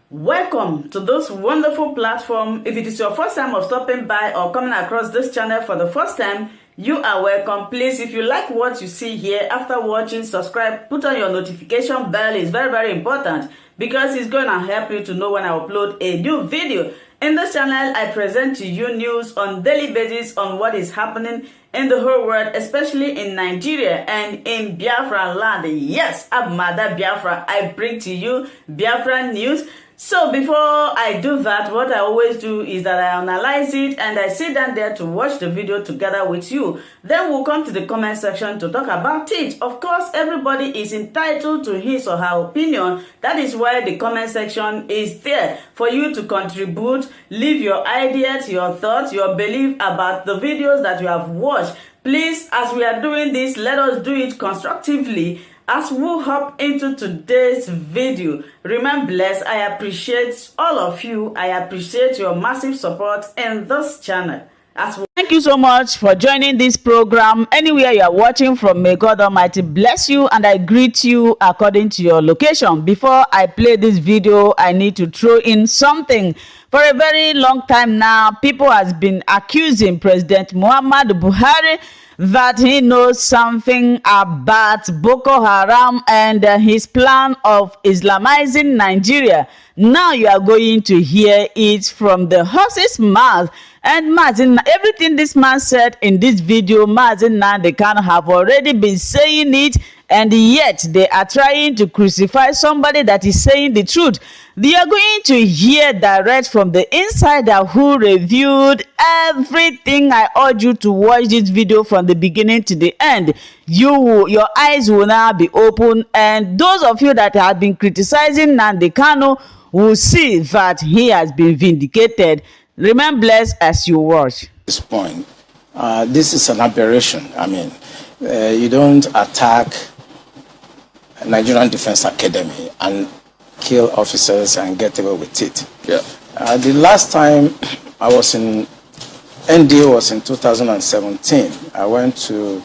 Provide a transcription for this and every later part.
Welcome to this wonderful platform. If it is your first time of stopping by or coming across this channel for the first time, you are welcome. Please, if you like what you see here, after watching, subscribe, put on your notification bell. It's very, very important because it's going to help you to know when I upload a new video. In this channel, I present to you news on daily basis on what is happening in the whole world, especially in Nigeria and in Biafra land. Yes, I'm Mother Biafra. I bring to you Biafran news. So before I do that, what I always do is that I analyze it and I sit down there to watch the video together with you. Then we'll come to the comment section to talk about it. Of course, everybody is entitled to his or her opinion. That is why the comment section is there for you to contribute, leave your ideas, your thoughts, your belief about the videos that you have watched. Please, as we are doing this, let us do it constructively. As we hop into today's video, remain blessed. I appreciate all of you. I appreciate your massive support in this channel. Thank you so much for joining this program. Anywhere you are watching from, may God Almighty bless you, and I greet you according to your location. Before I play this video, I need to throw in something. For a very long time now, people has been accusing President Muhammadu Buhari that he knows something about Boko Haram and his plan of Islamizing Nigeria. Now you are going to hear it from the horse's mouth. And everything this man said in this video, Mazi Nnamdi Kanu have already been saying it, and yet they are trying to crucify somebody that is saying the truth. They are going to hear direct from the insider who reviewed everything. I urge you to watch this video from the beginning to the end. Your eyes will now be open, and those of you that have been criticizing Nnamdi Kanu will see that he has been vindicated. Remain blessed as you watch. This point, this is an aberration. I mean, you don't attack Nigerian Defense Academy and kill officers and get away with it. Yeah. The last time I was in NDA was in 2017. I went to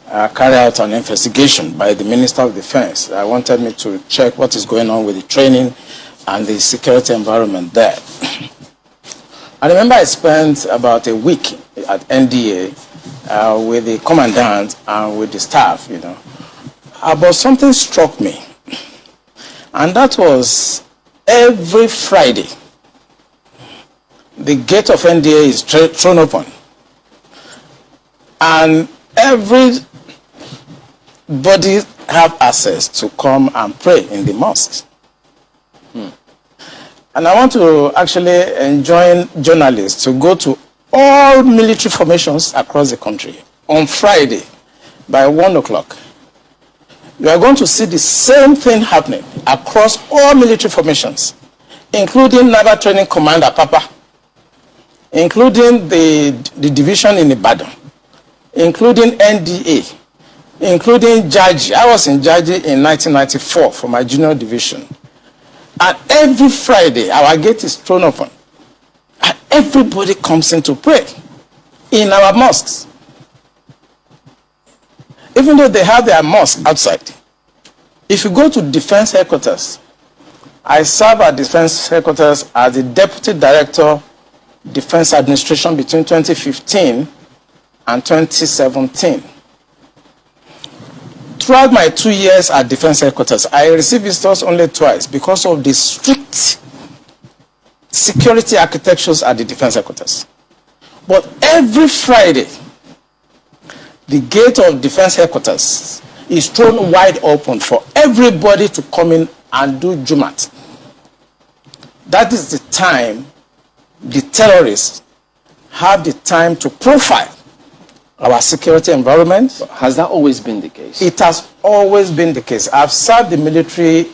carry out an investigation by the Minister of Defense. I wanted me to check what is going on with the training and the security environment there. I remember I spent about a week at NDA with the commandant and with the staff, you know. But something struck me, and that was every Friday, the gate of NDA is thrown open, and everybody have access to come and pray in the mosques. And I want to actually enjoin journalists to go to all military formations across the country on Friday by 1 o'clock. You are going to see the same thing happening across all military formations, including Naval Training Command at Papa, including the division in Ibadan, including NDA, including Jaji. I was in Jaji in 1994 for my junior division. And every Friday, our gate is thrown open. And everybody comes in to pray in our mosques. Even though they have their mosque outside. If you go to Defense Headquarters, I serve at Defense Headquarters as the Deputy Director, Defense Administration between 2015 and 2017. Throughout my 2 years at Defense Headquarters, I received visitors only twice because of the strict security architectures at the Defense Headquarters. But every Friday, the gate of Defense Headquarters is thrown wide open for everybody to come in and do Jumat. That is the time the terrorists have the time to profile our security environment. Has that always been the case? It has always been the case. I've served the military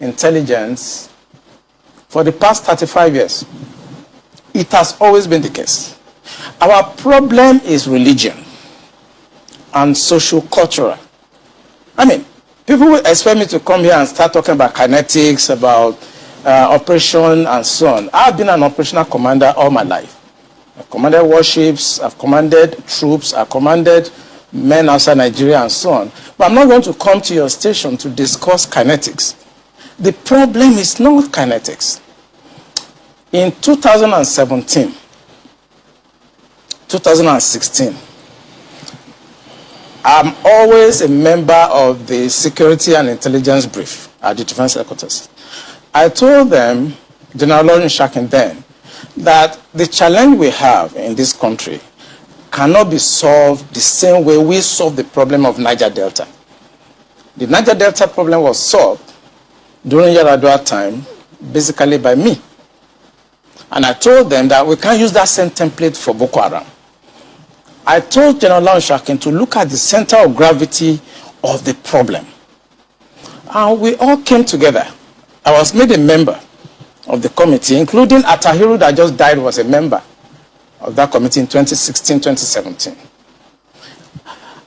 intelligence for the past 35 years. It has always been the case. Our problem is religion and social-cultural. I mean, people will expect me to come here and start talking about kinetics, about operation and so on. I've been an operational commander all my life. I've commanded warships, I've commanded troops, I've commanded men outside Nigeria and so on. But I'm not going to come to your station to discuss kinetics. The problem is not kinetics. In 2017, 2016, I'm always a member of the Security and Intelligence Brief at the Defense Headquarters. I told them, General Lawrence Shakin then, that the challenge we have in this country cannot be solved the same way we solved the problem of Niger Delta. The Niger Delta problem was solved during Yar'Adua time, basically by me. And I told them that we can't use that same template for Boko Haram. I told General Lawrence Shakin to look at the center of gravity of the problem. And we all came together. I was made a member of the committee, including Atahiru that just died was a member of that committee in 2016, 2017.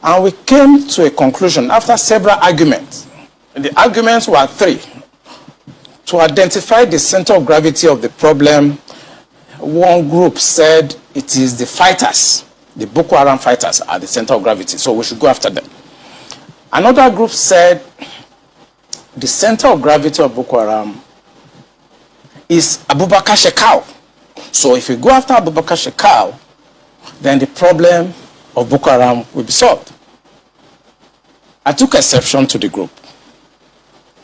And we came to a conclusion after several arguments. And the arguments were three. To identify the center of gravity of the problem, one group said it is the fighters, the Boko Haram fighters are the center of gravity, so we should go after them. Another group said the center of gravity of Boko Haram is Abubakar Shekau. So if we go after Abubakar Shekau, then the problem of Boko Haram will be solved. I took exception to the group.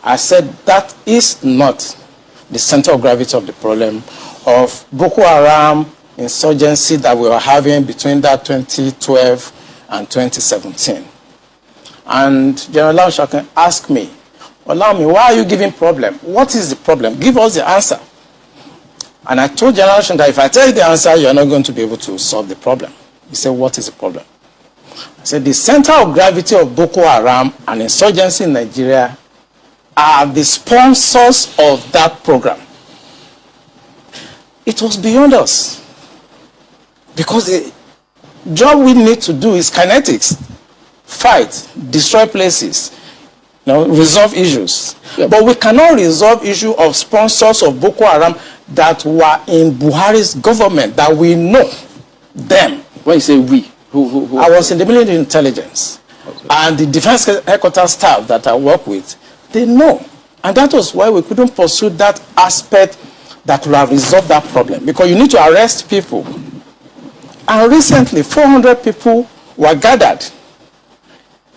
I said that is not the center of gravity of the problem of Boko Haram insurgency that we were having between that 2012 and 2017. And General Lawrence Shakin asked me, allow me, why are you giving problem? What is the problem? Give us the answer. And I told General Shakin that if I tell you the answer, you're not going to be able to solve the problem. He said, what is the problem? I said, the center of gravity of Boko Haram and insurgency in Nigeria are the sponsors of that program. It was beyond us. Because the job we need to do is kinetics. Fight, destroy places, resolve issues. Yeah. But we cannot resolve issue of sponsors of Boko Haram that were in Buhari's government, that we know them. When you say we, who I was in the military intelligence. Okay. And the defense headquarters staff that I work with, they know. And that was why we couldn't pursue that aspect that will have resolved that problem. Because you need to arrest people. And recently, 400 people were gathered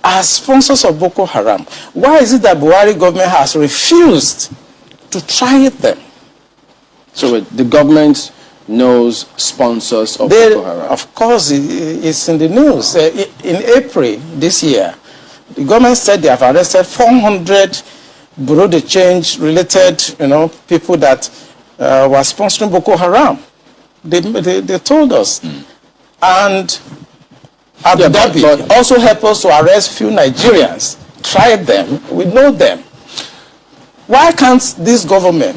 as sponsors of Boko Haram. Why is it that Buhari government has refused to try them? So the government knows sponsors of Boko Haram? Of course, it's in the news. In April this year, the government said they have arrested 400 Bureau de Change related, people that were sponsoring Boko Haram. They told us. And Abu Dhabi also helped us to arrest few Nigerians, tried them, we know them. Why can't this government,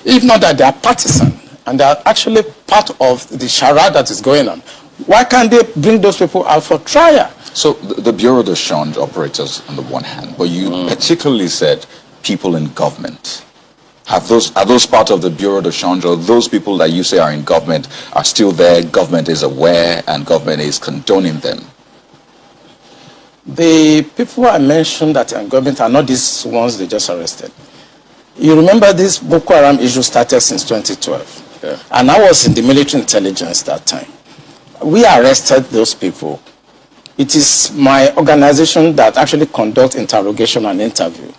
if not that they are partisan and they are actually part of the charade that is going on, why can't they bring those people out for trial? So the Bureau de Change operators on the one hand, but you particularly said people in government. Are those part of the Bureau de Change, or those people that you say are in government are still there, government is aware, and government is condoning them? The people I mentioned that are in government are not these ones they just arrested. You remember this Boko Haram issue started since 2012. Yeah. And I was in the military intelligence that time. We arrested those people. It is my organization that actually conducts interrogation and interview.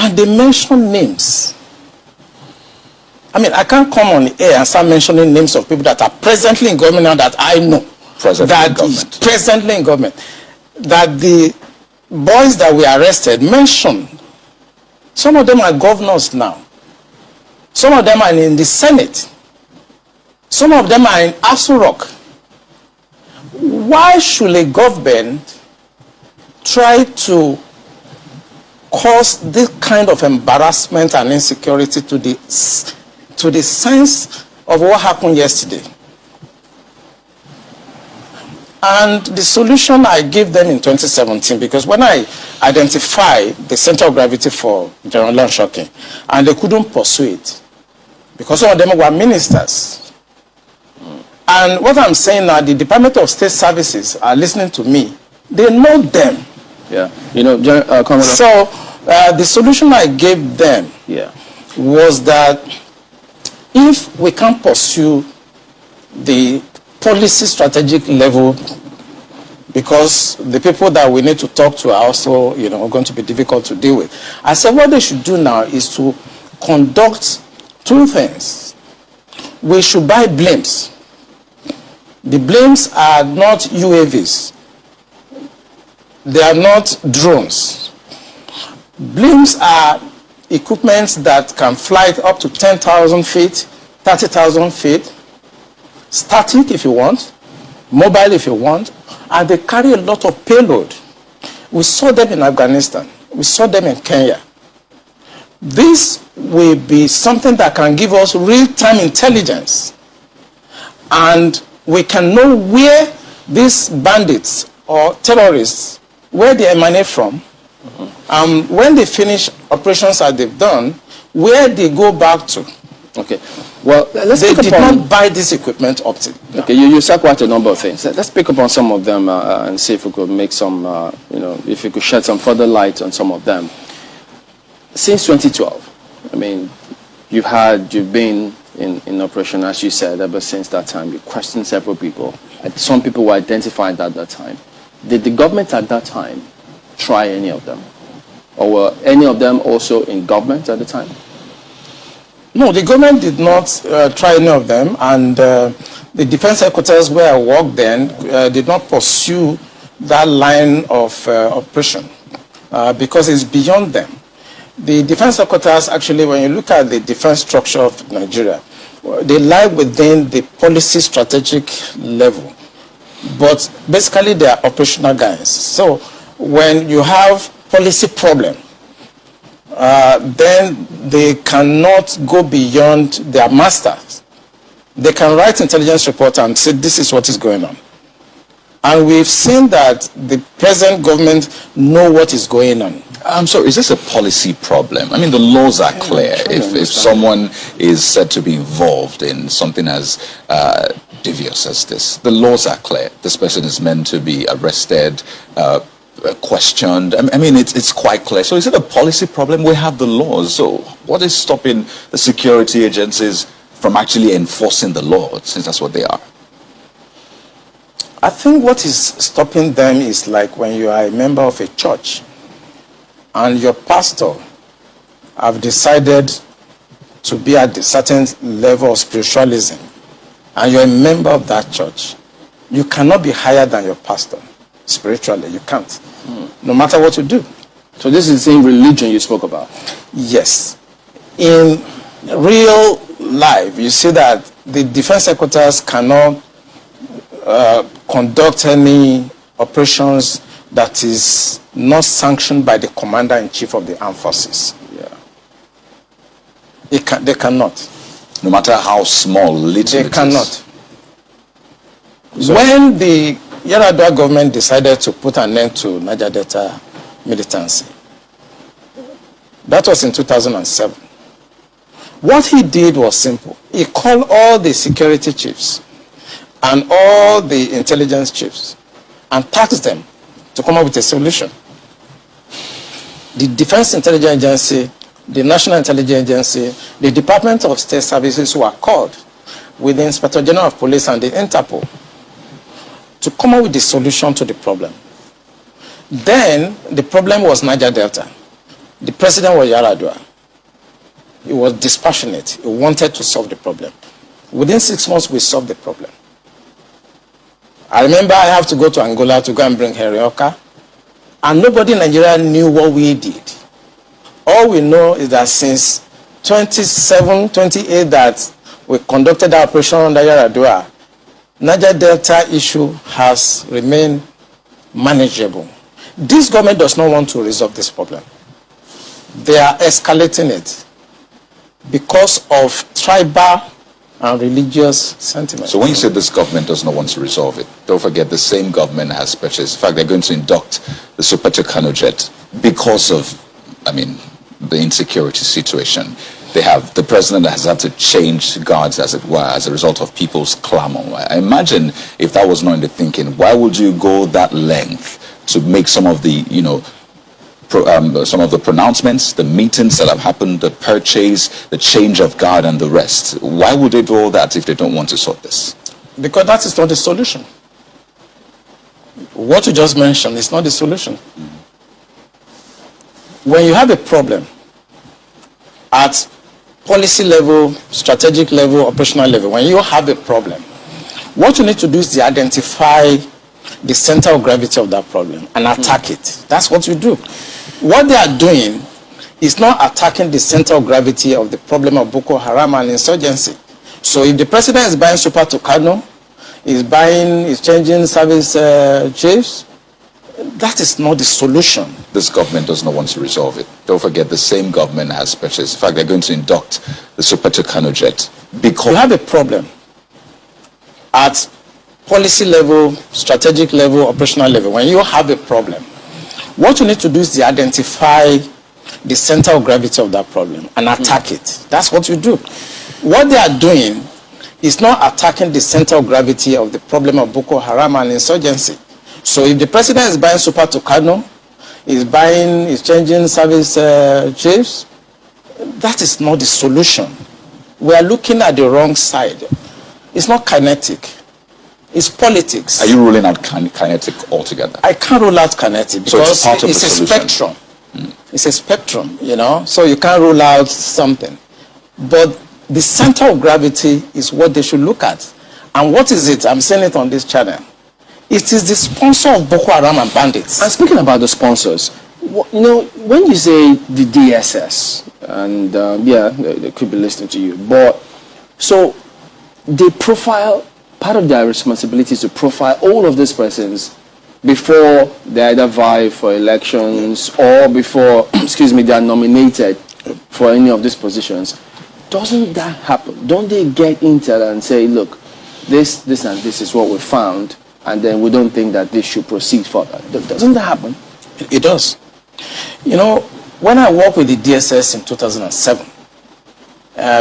And they mention names. I mean, I can't come on air and start mentioning names of people that are presently in government now that I know. Presently in government. That the boys that we arrested mentioned. Some of them are governors now. Some of them are in the Senate. Some of them are in Asorock. Why should a government try to cause this kind of embarrassment and insecurity to the sense of what happened yesterday? And the solution I gave them in 2017, because when I identified the center of gravity for General Lawrence Shakin, and they couldn't pursue it, because some of them were ministers. And what I'm saying now, the Department of State Services are listening to me. They know them. Yeah. So the solution I gave them was that if we can't pursue the policy strategic level, because the people that we need to talk to are also, going to be difficult to deal with. I said what they should do now is to conduct two things. We should buy blimps. The blimps are not UAVs. They are not drones. Blimps are equipment that can fly up to 10,000 feet, 30,000 feet, static if you want, mobile if you want, and they carry a lot of payload. We saw them in Afghanistan. We saw them in Kenya. This will be something that can give us real-time intelligence, and we can know where these bandits or terrorists, where they emanate from, when they finish operations that they've done, where they go back to. Okay. Well, they did not buy this equipment up to. Okay, you said quite a number of things. Let's pick up on some of them and see if we could make some, if we could shed some further light on some of them. Since 2012, I mean, you've been in operation, as you said, ever since that time. You questioned several people. Some people were identified at that time. Did the government at that time try any of them? Or were any of them also in government at the time? No, the government did not try any of them, and the defense headquarters where I worked then did not pursue that line of operation because it's beyond them. The defense headquarters, actually, when you look at the defense structure of Nigeria, they lie within the policy strategic level, but basically they are operational guys. So when you have policy problem, then they cannot go beyond their masters. They can write intelligence report and say this is what is going on. And we've seen that the present government know what is going on. I'm sorry, is this a policy problem? I mean, the laws are clear. If someone is said to be involved in something as devious as this, the laws are clear. This person is meant to be arrested, questioned. I mean, it's quite clear. So is it a policy problem? We have the laws. So what is stopping the security agencies from actually enforcing the law, since that's what they are? I think what is stopping them is like when you are a member of a church and your pastor have decided to be at a certain level of spiritualism and you're a member of that church. You cannot be higher than your pastor spiritually. You can't, no matter what you do. So this is the same religion you spoke about? Yes. In real life, you see that the defense headquarters cannot conduct any operations that is not sanctioned by the commander-in-chief of the armed forces. Yeah. They cannot. No matter how small, little they cannot. So when the Yar'Adua government decided to put an end to Niger Delta militancy, that was in 2007. What he did was simple. He called all the security chiefs and all the intelligence chiefs and tasked them to come up with a solution. The Defense Intelligence Agency, the National Intelligence Agency, the Department of State Services were called with the Inspector General of Police and the Interpol to come up with the solution to the problem. Then the problem was Niger Delta. The president was Yar'Adua. He was dispassionate. He wanted to solve the problem. Within 6 months, we solved the problem. I remember I have to go to Angola to go and bring Henry Oka, and nobody in Nigeria knew what we did. All we know is that since 27, 28 that we conducted our operation under Yar'Adua, Niger Delta issue has remained manageable. This government does not want to resolve this problem. They are escalating it because of tribal and religious sentiments. So when you say this government does not want to resolve it, don't forget the same government has purchased. In fact, they're going to induct the Super Tucano jet because of, the insecurity situation. They have, the president has had to change guards, as it were, as a result of people's clamor. I imagine if that was not in the thinking, why would you go that length to make some of the, some of the pronouncements, the meetings that have happened, the purchase, the change of guard and the rest. Why would they do all that if they don't want to sort this? Because that is not the solution. What you just mentioned is not the solution. When you have a problem at policy level, strategic level, operational level, when you have a problem, what you need to do is to identify the center of gravity of that problem and attack it. That's what you do. What they are doing is not attacking the center of gravity of the problem of Boko Haram and insurgency. So if the president is buying super to Kanu, is changing service chiefs, that is not the solution. This government does not want to resolve it. Don't forget, the same government has purchased. In fact, they're going to induct the super to Kanu jet. Because you have a problem at policy level, strategic level, operational level. When you have a problem, what you need to do is to identify the center of gravity of that problem and attack it. That's what you do. What they are doing is not attacking the center of gravity of the problem of Boko Haram and insurgency. So if the president is buying super to Kanu, is changing service chiefs, that is not the solution. We are looking at the wrong side. It's not kinetic. It's politics. Are you ruling out kinetic altogether? I can't rule out kinetic because so it's a spectrum. It's a spectrum, you know, so you can't rule out something. But the center of gravity is what they should look at. And what is it? I'm saying it on this channel. It is the sponsor of Boko Haram and bandits. And speaking about the sponsors, you know, when you say the DSS, and yeah, they could be listening to you, but so they profile, part of their responsibility is to profile all of these persons before they either vie for elections or before, excuse me, they are nominated for any of these positions. Doesn't that happen? Don't they get intel and say, look, this and this is what we found, and then we don't think that this should proceed further? Doesn't that happen? It does. You know, when I worked with the DSS in 2007,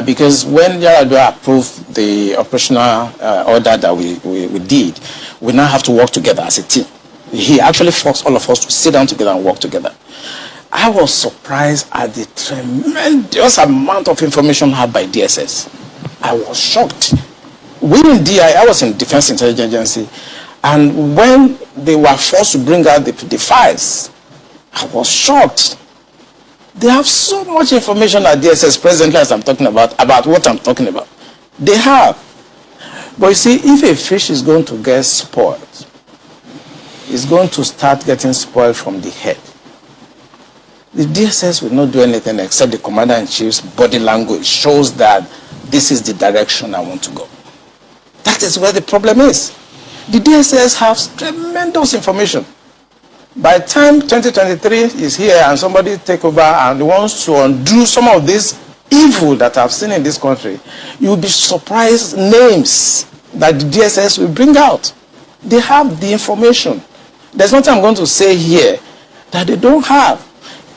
because when Yaradua approved the operational order that we did, we now have to work together as a team. He actually forced all of us to sit down together and work together. I was surprised at the tremendous amount of information had by DSS. I was shocked. We in DI, I was in Defense Intelligence Agency, and when they were forced to bring out the files, I was shocked. They have so much information at DSS presently as I'm talking about what I'm talking about. They have. But you see, if a fish is going to get spoiled, it's going to start getting spoiled from the head. The DSS will not do anything except the Commander-in-Chief's body language shows that this is the direction I want to go. That is where the problem is. The DSS has tremendous information. By the time 2023 is here and somebody take over and wants to undo some of this evil that I've seen in this country, you'll be surprised names that the DSS will bring out. They have the information. There's nothing I'm going to say here that they don't have.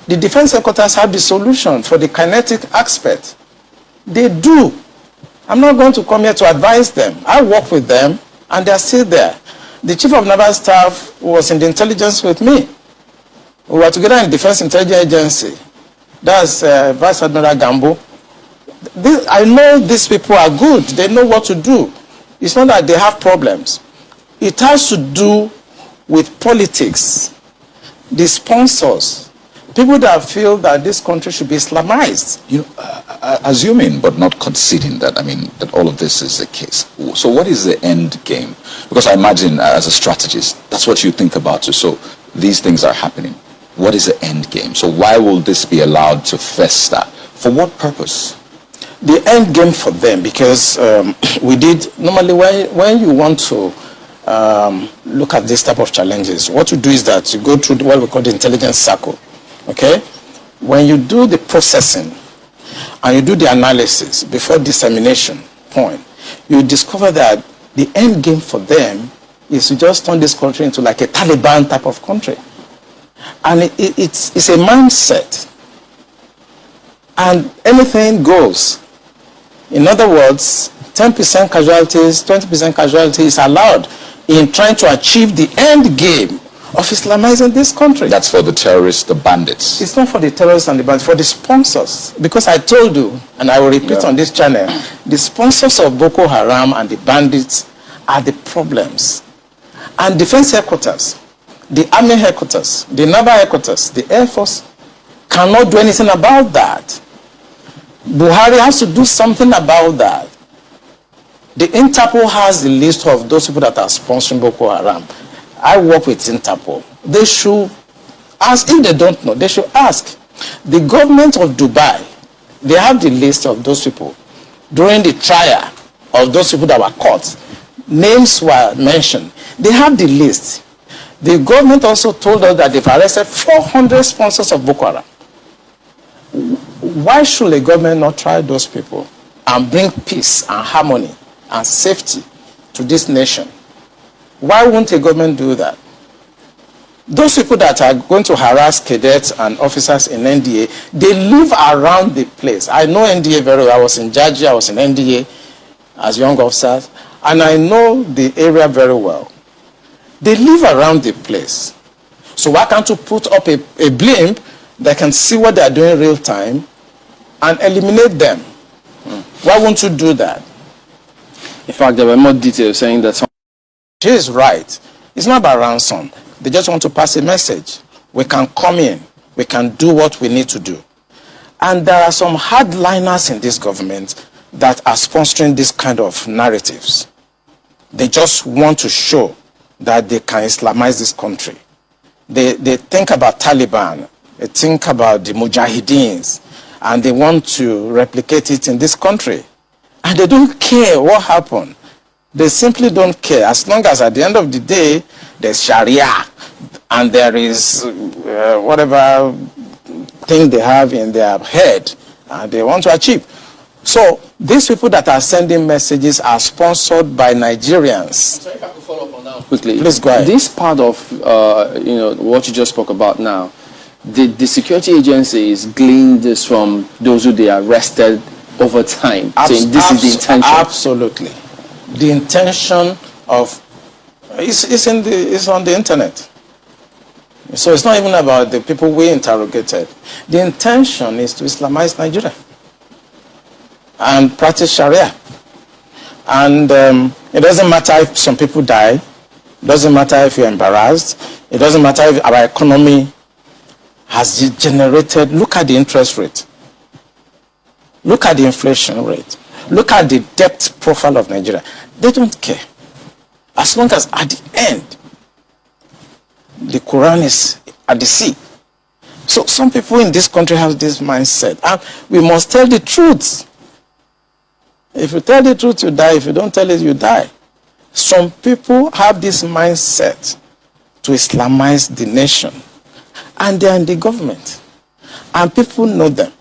The defense headquarters have the solution for the kinetic aspect. They do. I'm not going to come here to advise them. I work with them and they're still there. The chief of naval staff was in the intelligence with me. We were together in Defense Intelligence Agency. That's Vice Admiral Gambo. I know these people are good. They know what to do. It's not that they have problems. It has to do with politics, the sponsors, people that feel that this country should be Islamized. You know, assuming but not conceding that, I mean, that all of this is the case. So what is the end game? Because I imagine as a strategist, that's what you think about too. So these things are happening. What is the end game? So why will this be allowed to fester? For what purpose? The end game for them, because we did, normally when you want to look at this type of challenges, what you do is that you go through what we call the intelligence circle. Okay? When you do the processing and you do the analysis before dissemination point, you discover that the end game for them is to just turn this country into like a Taliban type of country. And it's a mindset. And anything goes. In other words, 10% casualties, 20% casualties is allowed in trying to achieve the end game of Islamizing this country. That's for the terrorists, the bandits. It's not for the terrorists and the bandits, for the sponsors. Because I told you, and I will repeat on this channel, the sponsors of Boko Haram and the bandits are the problems. And defense headquarters, the army headquarters, the naval headquarters, the air force cannot do anything about that. Buhari has to do something about that. The Interpol has the list of those people that are sponsoring Boko Haram. I work with Interpol. They should ask. If they don't know, they should ask. The government of Dubai, they have the list of those people. During the trial of those people that were caught, names were mentioned. They have the list. The government also told us that they've arrested 400 sponsors of Boko Haram. Why should the government not try those people and bring peace and harmony and safety to this nation? Why won't a government do that? Those people that are going to harass cadets and officers in NDA, they live around the place. I know NDA very well. I was in Georgia, I was in NDA as young officers, and I know the area very well. They live around the place. So why can't you put up a blimp that can see what they are doing in real time and eliminate them? Why won't you do that? In fact, there were more details saying that She is right. It's not about ransom. They just want to pass a message. We can come in. We can do what we need to do. And there are some hardliners in this government that are sponsoring this kind of narratives. They just want to show that they can Islamize this country. They think about Taliban. They think about the Mujahideens. And they want to replicate it in this country. And they don't care what happened. They simply don't care. As long as at the end of the day, there's Sharia and there is whatever thing they have in their head and they want to achieve. So these people that are sending messages are sponsored by Nigerians. So if I could follow up on that quickly. Please go ahead. This part of what you just spoke about now, the security agencies gleaned this from those who they arrested over time, saying this is the intention. Absolutely. The intention of is on the internet. So it's not even about the people we interrogated. The intention is to Islamize Nigeria and practice Sharia. And it doesn't matter if some people die. It doesn't matter if you're embarrassed. It doesn't matter if our economy has degenerated. Look at the interest rate. Look at the inflation rate. Look at the debt profile of Nigeria. They don't care. As long as at the end, the Quran is at the sea. So some people in this country have this mindset. And we must tell the truth. If you tell the truth, you die. If you don't tell it, you die. Some people have this mindset to Islamize the nation. And they are in the government. And people know them.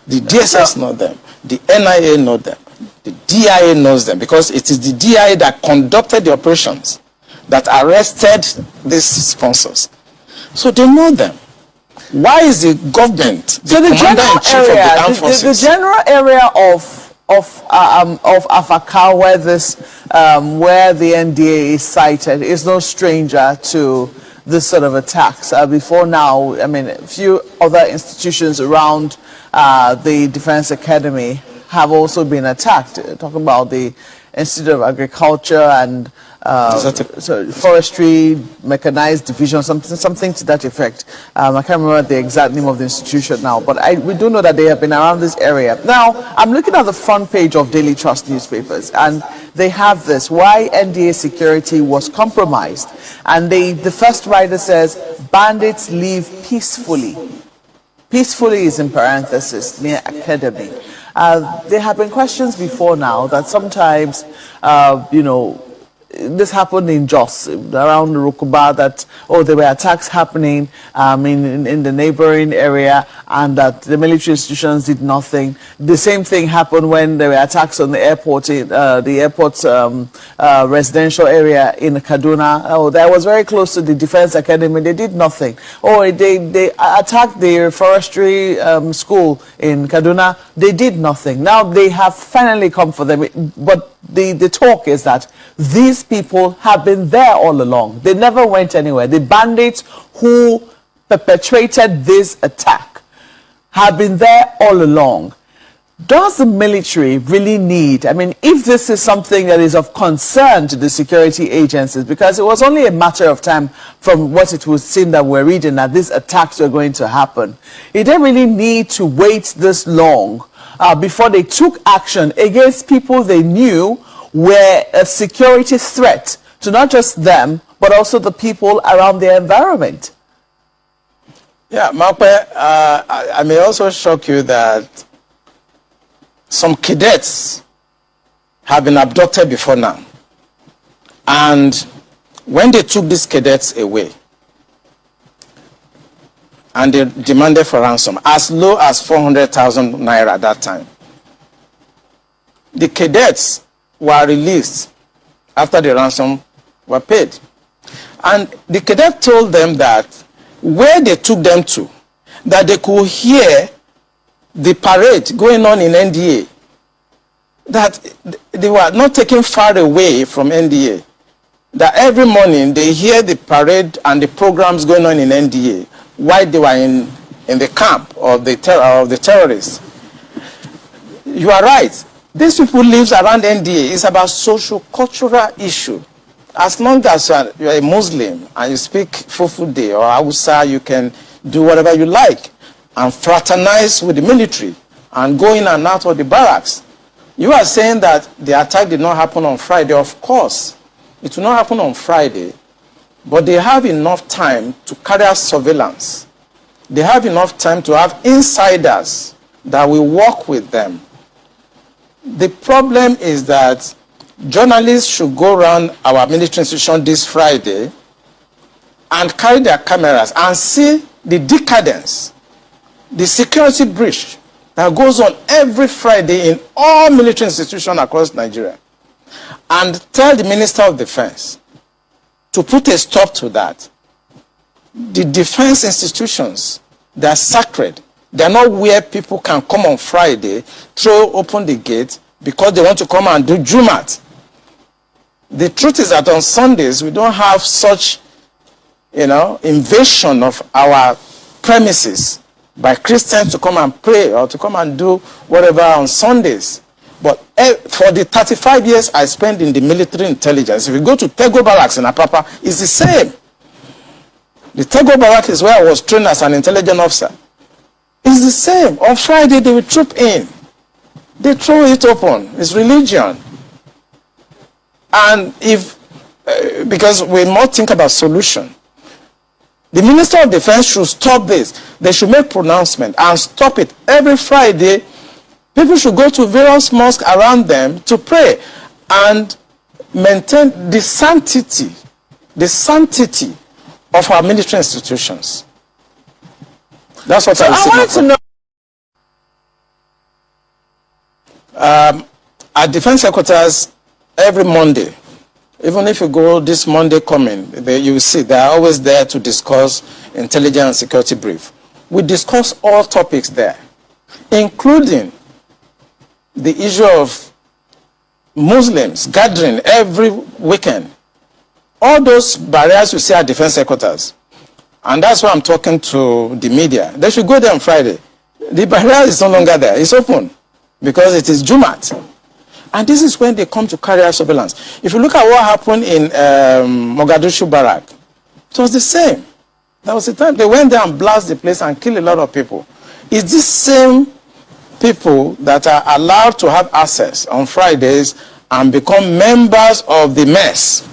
The DSS know them. The NIA know them. The DIA knows them. Because it is the DIA that conducted the operations, that arrested these sponsors. So they know them. Why is the government, the commander-in-chief of the armed forces? The general area of Afaka, where where the NDA is cited, is no stranger to this sort of attacks. Before now, I mean, a few other institutions around the Defense Academy have also been attacked. Talking about the Institute of Agriculture and Forestry, Mechanized Division, something to that effect. I can't remember the exact name of the institution now, but we do know that they have been around this area. Now, I'm looking at the front page of Daily Trust newspapers, and they have this: why NDA security was compromised. And the first writer says, bandits leave peacefully. Peacefully is in parenthesis, near academy. There have been questions before now that sometimes, this happened in Jos, around Rukuba, that, there were attacks happening in the neighboring area, and that the military institutions did nothing. The same thing happened when there were attacks on the airport, residential area in Kaduna. Oh, that was very close to the Defense Academy. They did nothing. Oh, they attacked the forestry school in Kaduna. They did nothing. Now they have finally come for them. But the talk is that these people have been there all along. They never went anywhere. The bandits who perpetrated this attack have been there all along. Does the military really need, I mean, if this is something that is of concern to the security agencies, because it was only a matter of time from what it would seem that we're reading that these attacks were going to happen, did they really need to wait this long before they took action against people they knew were a security threat to not just them, but also the people around their environment? Yeah, Makwe, I may also shock you that some cadets have been abducted before now. And when they took these cadets away, and they demanded for ransom, as low as 400,000 naira at that time, the cadets were released after the ransom were paid. And the cadet told them that where they took them to, that they could hear the parade going on in NDA, that they were not taken far away from NDA, that every morning they hear the parade and the programs going on in NDA while they were in the camp of the terrorists. You are right. These people live around NDA. It's about social-cultural issue. As long as you're a Muslim and you speak Fufude or Hausa, you can do whatever you like and fraternize with the military and go in and out of the barracks. You are saying that the attack did not happen on Friday. Of course, it will not happen on Friday, but they have enough time to carry out surveillance. They have enough time to have insiders that will work with them. The problem is that journalists should go around our military institution this Friday and carry their cameras and see the decadence, the security breach that goes on every Friday in all military institutions across Nigeria, and tell the Minister of Defense to put a stop to that. The defense institutions, they are sacred. They are not where people can come on Friday, throw open the gate because they want to come and do Jumat. The truth is that on Sundays, we don't have such, invasion of our premises by Christians to come and pray or to come and do whatever on Sundays. But for the 35 years I spent in the military intelligence, if you go to Tego Barracks in Apapa, it's the same. The Tego Barracks is where I was trained as an intelligence officer. It's the same. On Friday, they will troop in. They throw it open. It's religion. And because we must think about solution, the Minister of Defense should stop this. They should make pronouncement and stop it. Every Friday, people should go to various mosques around them to pray and maintain the sanctity of our military institutions. That's what I want to know. At defense headquarters, every Monday, even if you go this Monday coming, you will see they are always there to discuss intelligence and security brief. We discuss all topics there, including the issue of Muslims gathering every weekend. All those barriers you see at defense headquarters. And that's why I'm talking to the media. They should go there on Friday. The barrier is no longer there. It's open because it is Jumat. And this is when they come to carry out surveillance. If you look at what happened in Mogadishu Barrack, it was the same. That was the time they went there and blasted the place and killed a lot of people. It's these same people that are allowed to have access on Fridays and become members of the mess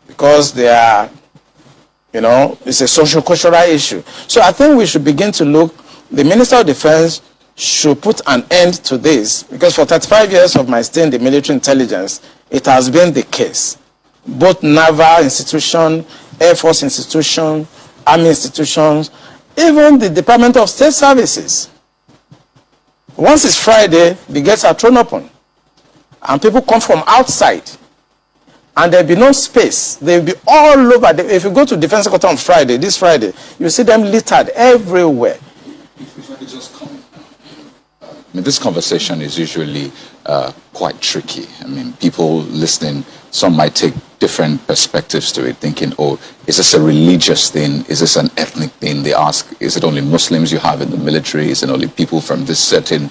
because they are, it's a social-cultural issue. So I think we should begin to look, the Minister of Defense should put an end to this, because for 35 years of my stay in the military intelligence, it has been the case. Both naval institution, Air Force institution, Army institutions, Even the Department of State Services. Once it's Friday, the gates are thrown open. And people come from outside. And there'll be no space. They'll be all over. If you go to Defense Secretary on Friday, this Friday, you see them littered everywhere. If I could just comment. I mean, this conversation is usually quite tricky. I mean, people listening, some might take different perspectives to it, thinking, oh, is this a religious thing? Is this an ethnic thing? They ask, is it only Muslims you have in the military? Is it only people from this certain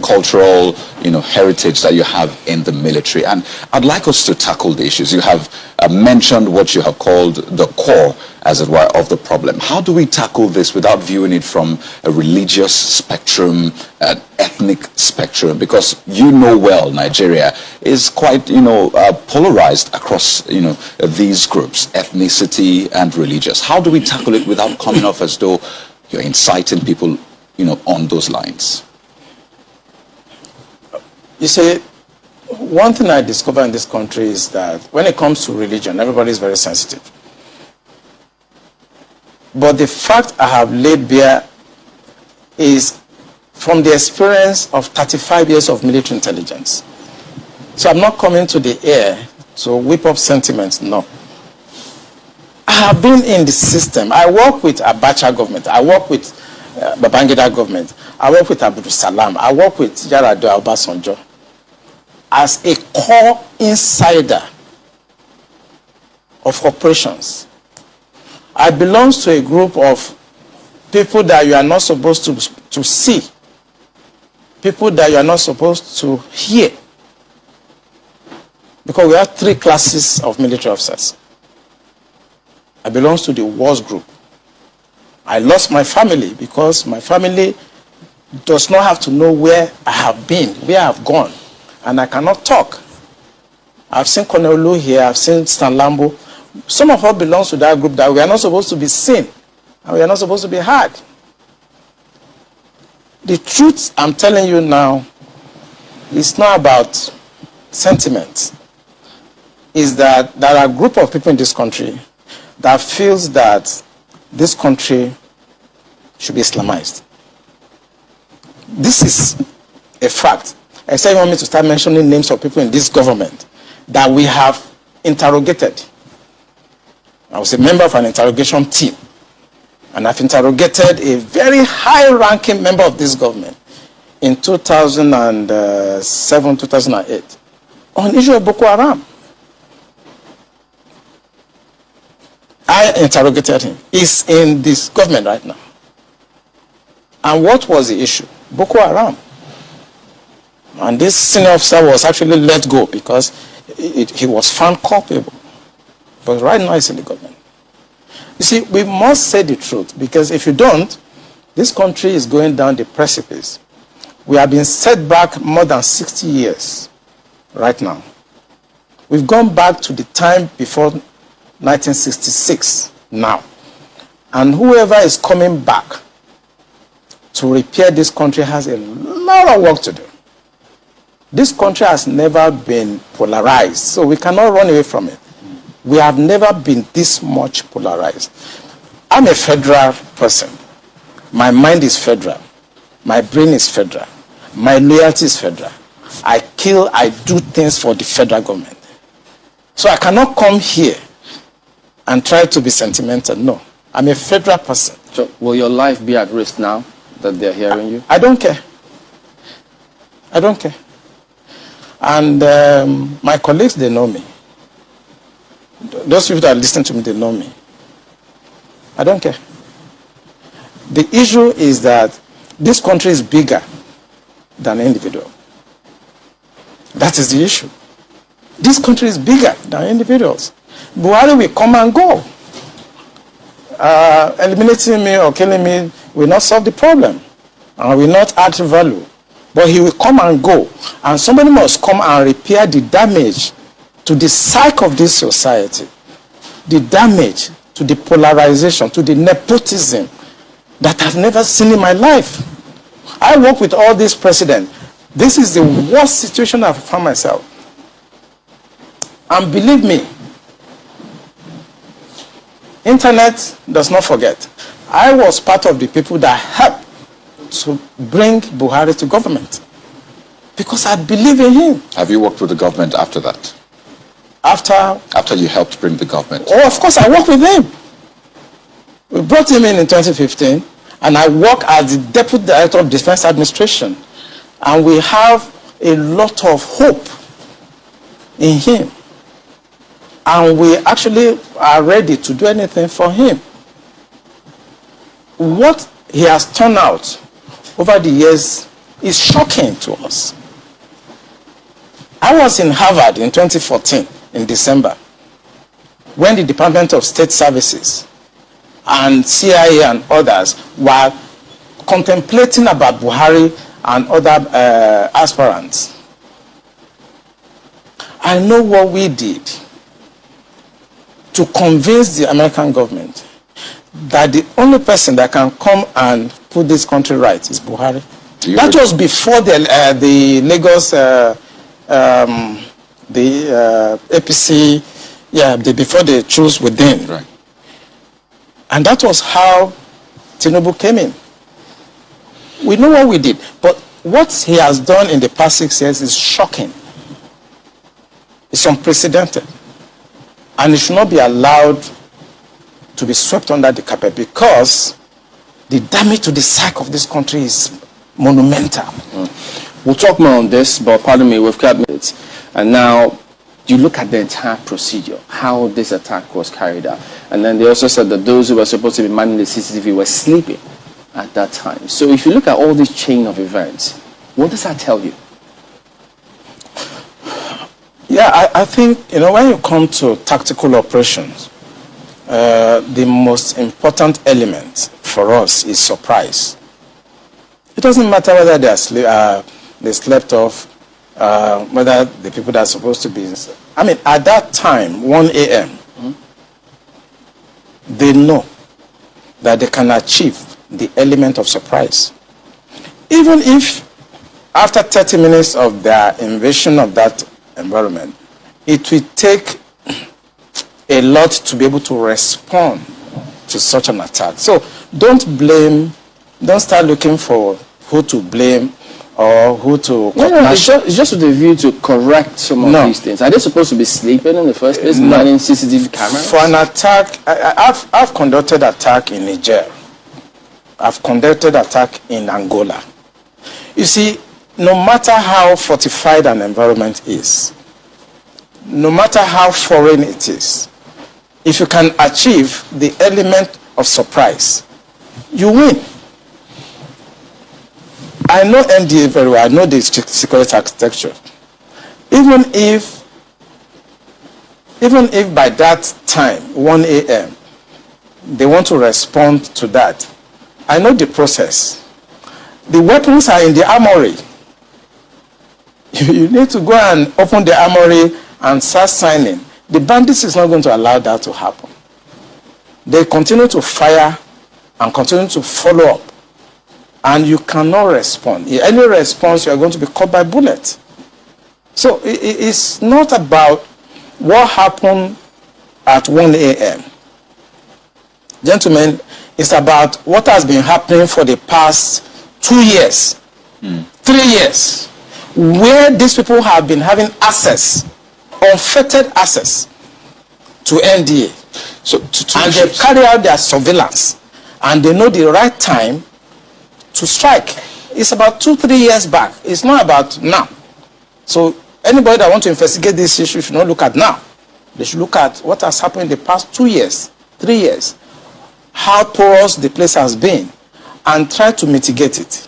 cultural, heritage that you have in the military? And I'd like us to tackle the issues. You have mentioned what you have called the core, as it were, of the problem. How do we tackle this without viewing it from a religious spectrum, an ethnic spectrum? Because you know well, Nigeria is quite, polarized across, these groups, ethnicity and religious. How do we tackle it without coming off as though you're inciting people, on those lines? You see, one thing I discovered in this country is that when it comes to religion, everybody is very sensitive. But the fact I have laid bare is from the experience of 35 years of military intelligence. So I'm not coming to the air to whip up sentiments, no. I have been in the system. I work with Abacha government. I work with Babangida government. I work with Abdul Salam. I work with Yar'Adua Obasanjo. As a core insider of operations, I belong to a group of people that you are not supposed to see, people that you are not supposed to hear. Because we have 3 classes of military officers. I belong to the wars group. I lost my family because my family does not have to know where I have been, where I have gone, and I cannot talk. I've seen Colonel Lu here, I've seen Stan Lambo. Some of us belong to that group that we are not supposed to be seen, and we are not supposed to be heard. The truth I'm telling you now is not about sentiments. Is that there are a group of people in this country that feels that this country should be Islamized. This is a fact. I say you want me to start mentioning names of people in this government that we have interrogated. I was a member of an interrogation team, and I've interrogated a very high-ranking member of this government in 2007, 2008 on the issue of Boko Haram. I interrogated him. He's in this government right now. And what was the issue? Boko Haram. And this senior officer was actually let go because he was found culpable. But right now he's in the government. You see, we must say the truth, because if you don't, this country is going down the precipice. We have been set back more than 60 years right now. We've gone back to the time before 1966 now. And whoever is coming back to repair this country has a lot of work to do. This country has never been polarized, so we cannot run away from it. We have never been this much polarized. I'm a federal person. My mind is federal. My brain is federal. My loyalty is federal. I do things for the federal government. So I cannot come here and try to be sentimental. No, I'm a federal person. So will your life be at risk now that they're hearing you? I don't care. I don't care. And my colleagues, they know me. Those people that listen to me, they know me. I don't care. The issue is that this country is bigger than an individual. That is the issue. This country is bigger than individuals. Buhari will come and go. Eliminating me or killing me will not solve the problem and will not add value. But he will come and go. And somebody must come and repair the damage to the psyche of this society, the damage to the polarization, to the nepotism that I've never seen in my life. I work with all these presidents. This is the worst situation I've found myself. And believe me, internet does not forget. I was part of the people that helped to bring Buhari to government because I believe in him. Have you worked with the government after that? After you helped bring the government? Oh, of course, I worked with him. We brought him in 2015, and I work as the Deputy Director of Defense Administration. And we have a lot of hope in him. And we actually are ready to do anything for him. What he has turned out over the years is shocking to us. I was in Harvard in 2014, in December, when the Department of State Services and CIA and others were contemplating about Buhari and other aspirants. I know what we did to convince the American government that the only person that can come and put this country right is Buhari. That was before the Lagos, the APC, before they chose within. Right. And that was how Tinubu came in. We know what we did, but what he has done in the past 6 years is shocking. It's unprecedented. And it should not be allowed to be swept under the carpet because the damage to the psyche of this country is monumental. We'll talk more on this, but pardon me, we've got minutes. And now you look at the entire procedure, how this attack was carried out. And then they also said that those who were supposed to be manning the CCTV were sleeping at that time. So if you look at all this chain of events, what does that tell you? Yeah, I think, when you come to tactical operations, the most important element for us is surprise. It doesn't matter whether they slept off, whether the people that are supposed to be... I mean, at that time, 1 a.m., they know that they can achieve the element of surprise. Even if after 30 minutes of their invasion of that environment, it will take a lot to be able to respond to such an attack. So don't start looking for who to blame or who to... No, it's just with a view to correct some of these things. Are they supposed to be sleeping in the first place, manning CCTV cameras? For an attack, I've conducted attack in Niger. I've conducted attack in Angola. You see, no matter how fortified an environment is, no matter how foreign it is, if you can achieve the element of surprise, you win. I know NDA very well. I know the security architecture. Even if by that time, 1 a.m., they want to respond to that, I know the process. The weapons are in the armory. You need to go and open the armory and start signing. The bandits is not going to allow that to happen. They continue to fire and continue to follow up. And you cannot respond. In any response, you are going to be caught by bullets. So it's not about what happened at 1 a.m. Gentlemen, it's about what has been happening for the past 2 years, 3 years, where these people have been having access, unfettered access to NDA. So and they carry out their surveillance, and they know the right time to strike. It's about 2-3 years back. It's not about now. So anybody that wants to investigate this issue should not look at now. They should look at what has happened in the past 2 years, 3 years, how porous the place has been, and try to mitigate it.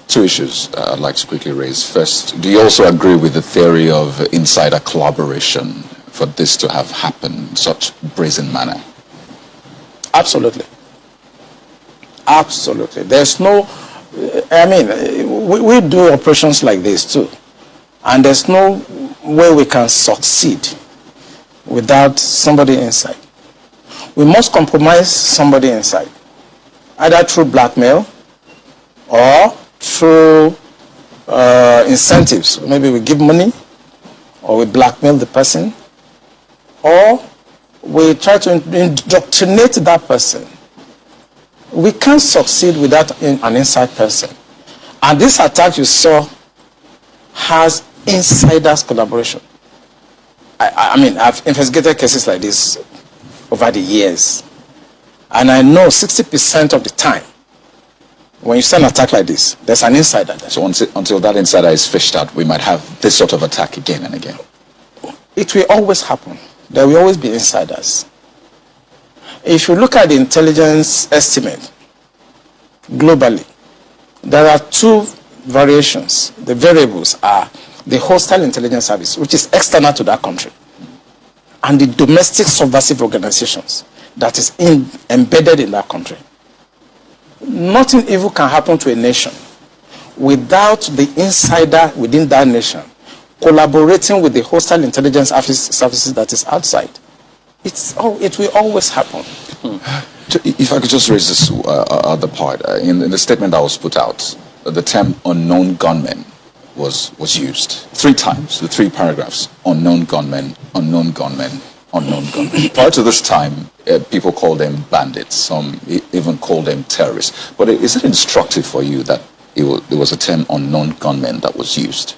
Two issues I'd like to quickly raise. First, do you also agree with the theory of insider collaboration for this to have happened in such brazen manner? Absolutely. Absolutely. There's no, we do operations like this too. And there's no way we can succeed without somebody inside. We must compromise somebody inside, either through blackmail or through incentives. Maybe we give money, or we blackmail the person, or we try to indoctrinate that person We can't succeed without an inside person. And this attack you saw has insiders collaboration. I mean, I've investigated cases like this over the years. And I know 60% of the time, when you send an attack like this, there's an insider there. So until that insider is fished out, we might have this sort of attack again and again. It will always happen. There will always be insiders. If you look at the intelligence estimate globally, there are two variations. The variables are the hostile intelligence service, which is external to that country, and the domestic subversive organizations that is embedded in that country. Nothing evil can happen to a nation without the insider within that nation collaborating with the hostile intelligence services that is outside. It will always happen. If I could just raise this other part. In the statement that was put out, the term unknown gunmen was used 3 times, the 3 paragraphs: unknown gunmen, unknown gunmen, unknown gunmen. Prior to this time, people called them bandits, some even called them terrorists. But is it instructive for you that it was a term unknown gunmen that was used?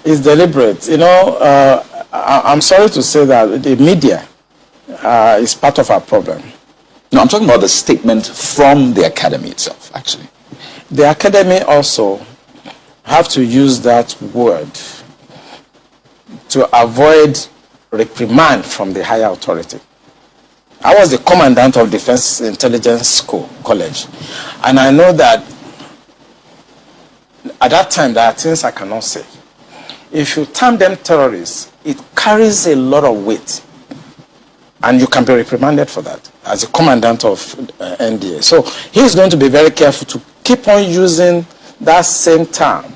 It's deliberate. You know, I'm sorry to say that the media is part of our problem. No, I'm talking about the statement from the academy itself, actually. The academy also have to use that word to avoid reprimand from the higher authority. I was the commandant of Defense Intelligence College, and I know that at that time there are things I cannot say. If you term them terrorists, it carries a lot of weight, and you can be reprimanded for that as a commandant of NDA. So he is going to be very careful to keep on using that same term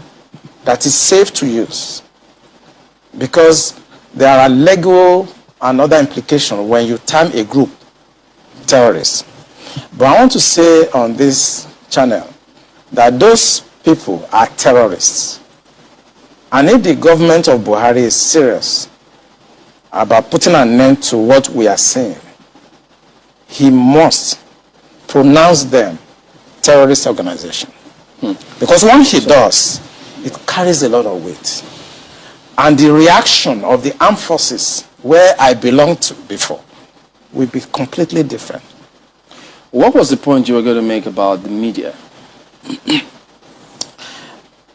that is safe to use, because there are legal and other implications when you term a group terrorists. But I want to say on this channel that those people are terrorists. And if the government of Buhari is serious about putting an end to what we are seeing, he must pronounce them terrorist organization. Because once he does, it carries a lot of weight. And the reaction of the armed forces, where I belonged to before, will be completely different. What was the point you were going to make about the media?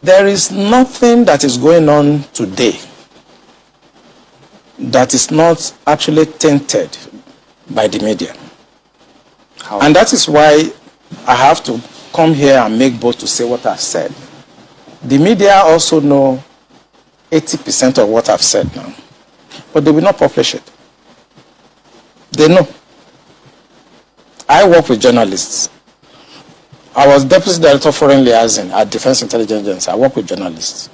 There is nothing that is going on today that is not actually tainted by the media. How? And that is why I have to come here and make bold to say what I've said. The media also know 80% of what I've said now, but they will not publish it. They know. I work with journalists. I was Deputy Director of Foreign Liaison at Defense Intelligence Agency. I work with journalists.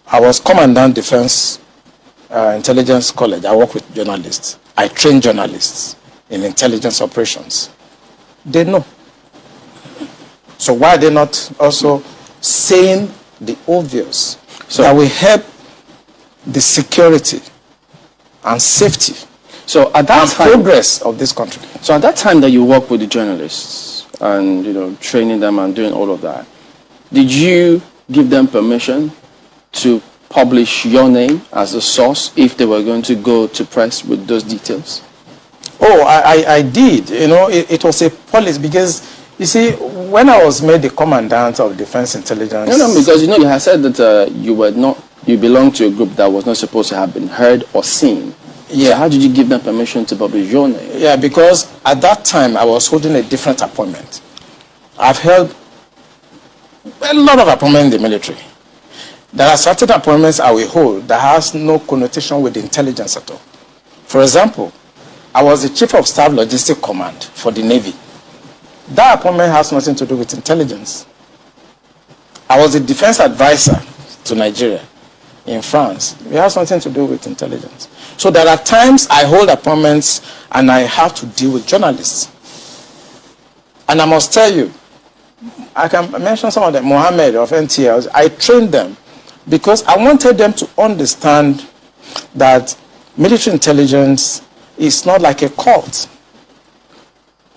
I was Commandant Defense Intelligence College. I work with journalists. I train journalists in intelligence operations. They know. So why are they not also saying the obvious that will help the security and safety and progress of this country? So at that time that you worked with the journalists and training them and doing all of that, did you give them permission to publish your name as a source if they were going to go to press with those details? Oh, I did. It was a policy, because you see, when I was made the commandant of Defense Intelligence... No, because you had said that you belonged to a group that was not supposed to have been heard or seen. Yeah. So how did you give them permission to publish your name? Yeah, because at that time I was holding a different appointment. I've held a lot of appointments in the military. There are certain appointments I will hold that has no connotation with intelligence at all. For example, I was the Chief of Staff Logistic Command for the Navy. That appointment has nothing to do with intelligence. I was the defense advisor to Nigeria in France. It has nothing to do with intelligence. So there are times I hold appointments and I have to deal with journalists. And I must tell you, I can mention some of them. Mohammed of NTL, I trained them because I wanted them to understand that military intelligence is not like a cult.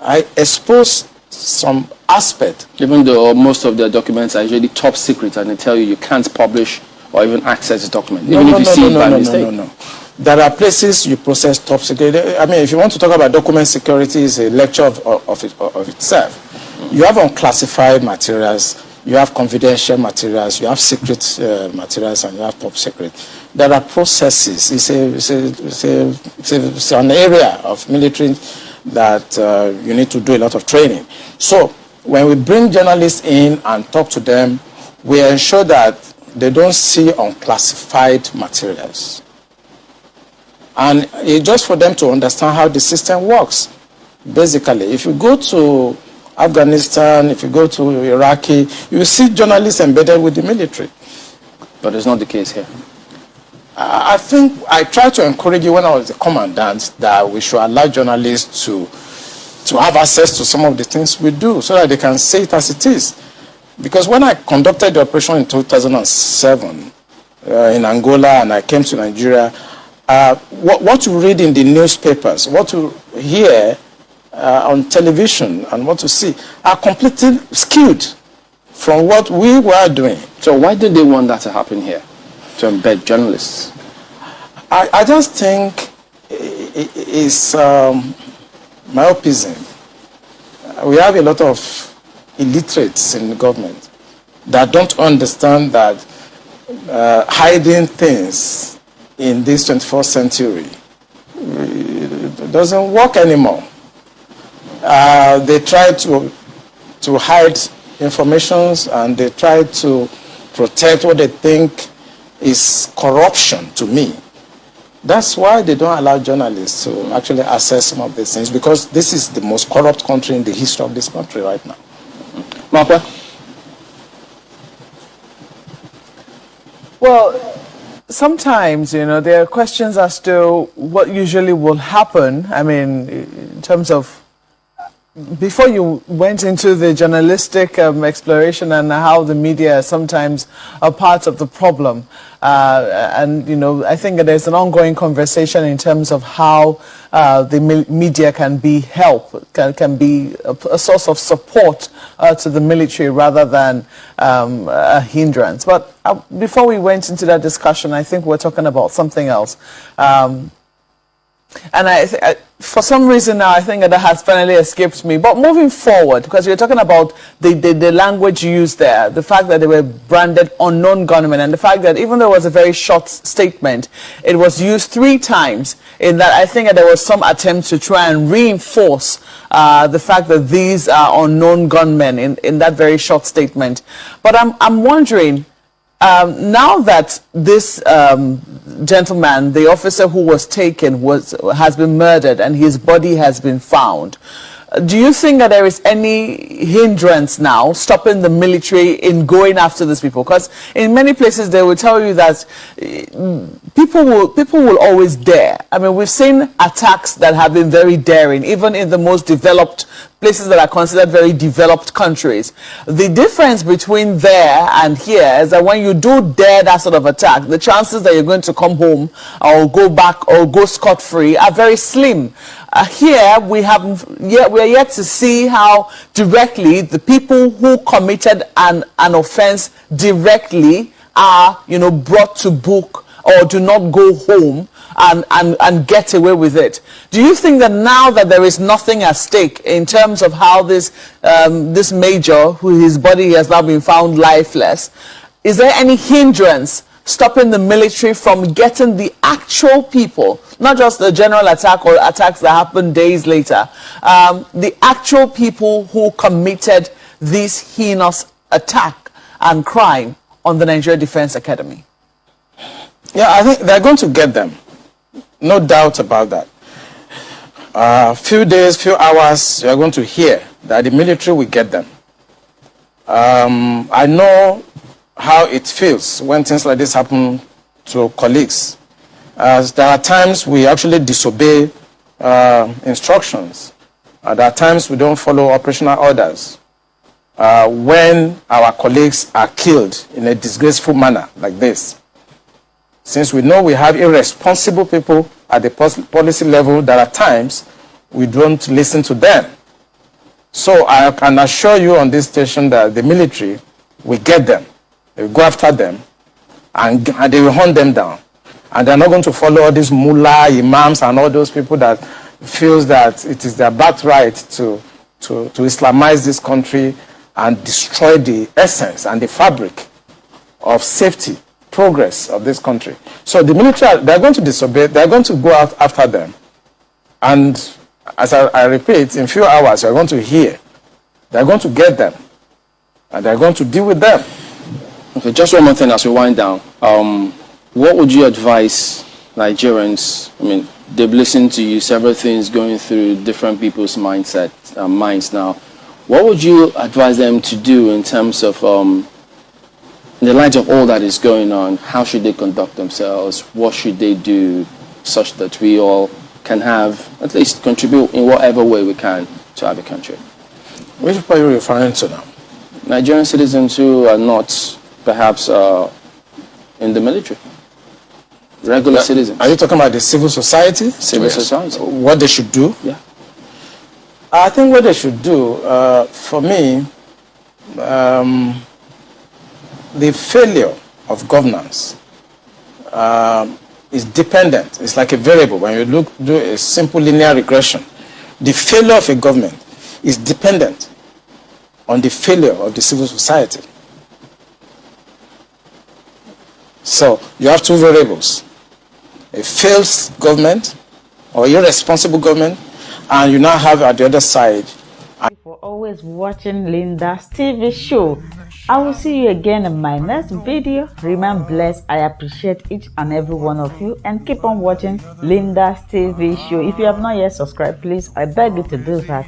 I exposed some aspect. Even though most of the documents are usually top secret and they tell you can't publish or even access the document, even if you see it by mistake. No. There are places you process top secret. I mean, if you want to talk about document security, it's a lecture of itself. You have unclassified materials, you have confidential materials, you have secret materials, and you have top secret. There are processes. It's an area of military that you need to do a lot of training. So when we bring journalists in and talk to them, we ensure that they don't see unclassified materials. And it's just for them to understand how the system works. Basically, if you go to Afghanistan, if you go to Iraqi, you see journalists embedded with the military. But it's not the case here. I think I tried to encourage you when I was the commandant that we should allow journalists to have access to some of the things we do so that they can say it as it is. Because when I conducted the operation in 2007 in Angola and I came to Nigeria, what you read in the newspapers, what you hear on television and what you see are completely skewed from what we were doing. So why did they want that to happen here, to embed journalists? I just think it's myopism. We have a lot of illiterates in the government that don't understand that hiding things in this 21st century it doesn't work anymore. They try to hide informations and they try to protect what they think is corruption to me. That's why they don't allow journalists to actually access some of these things, because this is the most corrupt country in the history of this country right now. Marpa? Well, sometimes, there are questions as to what usually will happen. I mean, in terms of, before you went into the journalistic exploration and how the media sometimes are part of the problem. And, I think that there's an ongoing conversation in terms of how the media can be help, can be a source of support to the military rather than a hindrance. But before we went into that discussion, I think we're talking about something else. And for some reason now, I think that has finally escaped me. But moving forward, because you're talking about the language used there, the fact that they were branded unknown gunmen, and the fact that even though it was a very short statement, it was used 3 times, in that I think that there was some attempt to try and reinforce the fact that these are unknown gunmen in that very short statement. But I'm wondering, now that this gentleman, the officer who was taken, has been murdered and his body has been found, do you think that there is any hindrance now stopping the military in going after these people? Because in many places they will tell you that people will always dare. I mean, we've seen attacks that have been very daring, even in the most developed places that are considered very developed countries. The difference between there and here is that when you do dare that sort of attack, the chances that you're going to come home or go back or go scot-free are very slim. Here we are yet to see how directly the people who committed an offense directly are, brought to book or do not go home and get away with it. Do you think that now that there is nothing at stake in terms of how this major, his body has now been found lifeless, is there any hindrance stopping the military from getting the actual people, not just the general attack or attacks that happened days later, the actual people who committed this heinous attack and crime on the Nigeria Defense Academy? Yeah, I think they're going to get them. No doubt about that. Few days, few hours, you're going to hear that the military will get them. I know how it feels when things like this happen to colleagues. There are times we actually disobey instructions. There are times we don't follow operational orders. When our colleagues are killed in a disgraceful manner like this, since we know we have irresponsible people at the policy level, there are times we don't listen to them. So I can assure you on this station that the military will get them. They will go after them and they will hunt them down. And they're not going to follow all these mullah, imams, and all those people that feels that it is their birthright to Islamize this country and destroy the essence and the fabric of safety, progress of this country. So the military, they're going to disobey, they're going to go out after them. And as I repeat, in a few hours, you're going to hear, they're going to get them, and they're going to deal with them. Okay, just one more thing as we wind down. What would you advise Nigerians? I mean, they've listened to you, several things going through different people's minds now. What would you advise them to do in terms of, in the light of all that is going on, how should they conduct themselves? What should they do such that we all can have, at least contribute in whatever way we can to have a country? Which people are you referring to now? Nigerian citizens who are not perhaps in the military. Regular citizens. Are you talking about the civil society? Civil society. What they should do? Yeah. I think what they should do, for me, the failure of governance is dependent. It's like a variable. When you do a simple linear regression, the failure of a government is dependent on the failure of the civil society. So you have two variables: a failed government or irresponsible government, and you now have at the other side. Thank you for always watching Linda's TV show. I will see you again in my next video. Remain blessed. I appreciate each and every one of you, and keep on watching Linda's TV show. If you have not yet subscribed, please, I beg you to do that.